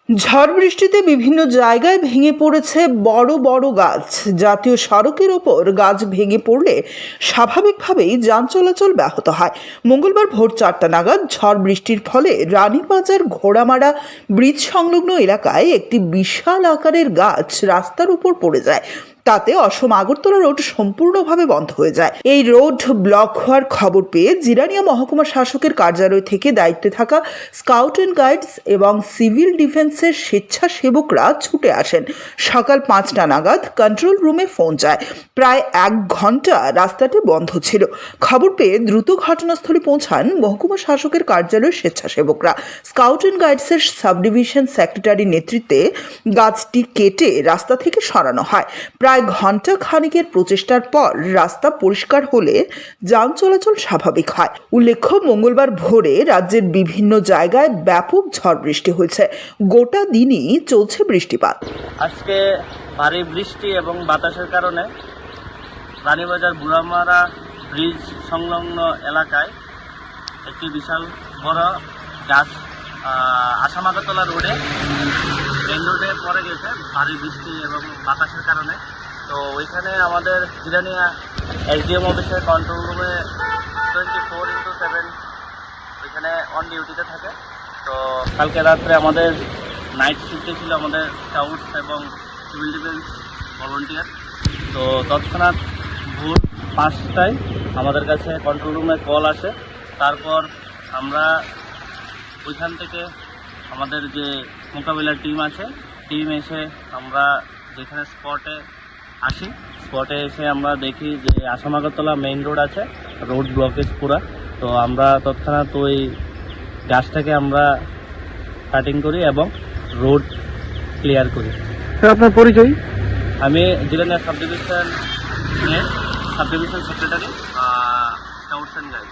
ঝড় বৃষ্টিতে বিভিন্ন জায়গায় ভেঙে পড়েছে বড় বড় গাছ। জাতীয় সড়কের ওপর গাছ ভেঙে পড়লে স্বাভাবিকভাবেই যান চলাচল ব্যাহত হয়। মঙ্গলবার ভোর 4টা নাগাদ ঝড় বৃষ্টির ফলে রানীবাজার ঘোড়ামারা ব্রিজ সংলগ্ন এলাকায় একটি বিশাল আকারের গাছ রাস্তার উপর পড়ে যায়। তাতে অসম আগরতলা রোড সম্পূর্ণভাবে বন্ধ হয়ে যায়। এই রোড ব্লক হওয়ার খবর পেয়ে জিরানিয়া মহকুমা শাসকের কার্যালয় থেকে দায়িত্বে থাকা স্কাউট অ্যান্ড গাইডস এবং সিভিল ডিফেন্সের স্বেচ্ছাসেবকরা ছুটে আসেন। সকাল 5টা নাগাদ কন্ট্রোল রুমে ফোন যায়। প্রায় 1 ঘন্টা রাস্তাটি বন্ধ ছিল। খবর পেয়ে দ্রুত ঘটনাস্থলে পৌঁছান মহকুমা শাসকের কার্যালয়ের স্বেচ্ছাসেবকরা। স্কাউট অ্যান্ড গাইডসের সাব ডিভিশন সেক্রেটারির নেতৃত্বে গাছটি কেটে রাস্তা থেকে সরানো হয়। প্রায় ঘন্টা খানিকের প্রচেষ্টার পর রাস্তা পরিষ্কার হলে যান চলাচল স্বাভাবিক হয়। উল্লেখ্য, মঙ্গলবার ভোরে রাজ্যের বিভিন্ন জায়গায় ব্যাপক ঝড় বৃষ্টি হয়েছে। গোটা দিনই চলছে বৃষ্টিপাত। আজকে ভারী বৃষ্টি এবং বাতাসের কারণে রানীবাজার ঘোড়ামারা ব্রিজ সংলগ্ন এলাকায় একটি বিশাল বড় গাছ আসাম আগরতলা রোডে মেন রোডে পড়ে গেছে ভারী বৃষ্টি এবং বাতাসের কারণে। তো ওইখানে আমাদের জিরানিয়া এসডিএম অফিসের কন্ট্রোল রুমে 24/7 ওইখানে অন ডিউটিতে থাকে। তো কালকে রাত্রে আমাদের নাইট শিফটে ছিল আমাদের স্কাউটস এবং সিভিল ডিফেন্স ভলান্টিয়ার। তো তৎক্ষণাৎ ভোর 5টায় আমাদের কাছে কন্ট্রোল রুমে কল আসে। তারপর আমরা ওইখান থেকে আমাদের যে মোকাবিলার টিম আছে, টিম এসে আমরা যেখানে স্পটে এসে আমরা দেখি যে আসাম আগরতলা মেইন রোড আছে, রোড ব্লকেজ পুরা। তো আমরা তৎক্ষণাৎ ওই গাছটাকে আমরা কাটিং করি এবং রোড ক্লিয়ার করি। আপনার পরিচয়? আমি Jirania sub division secretary, scouts and guide.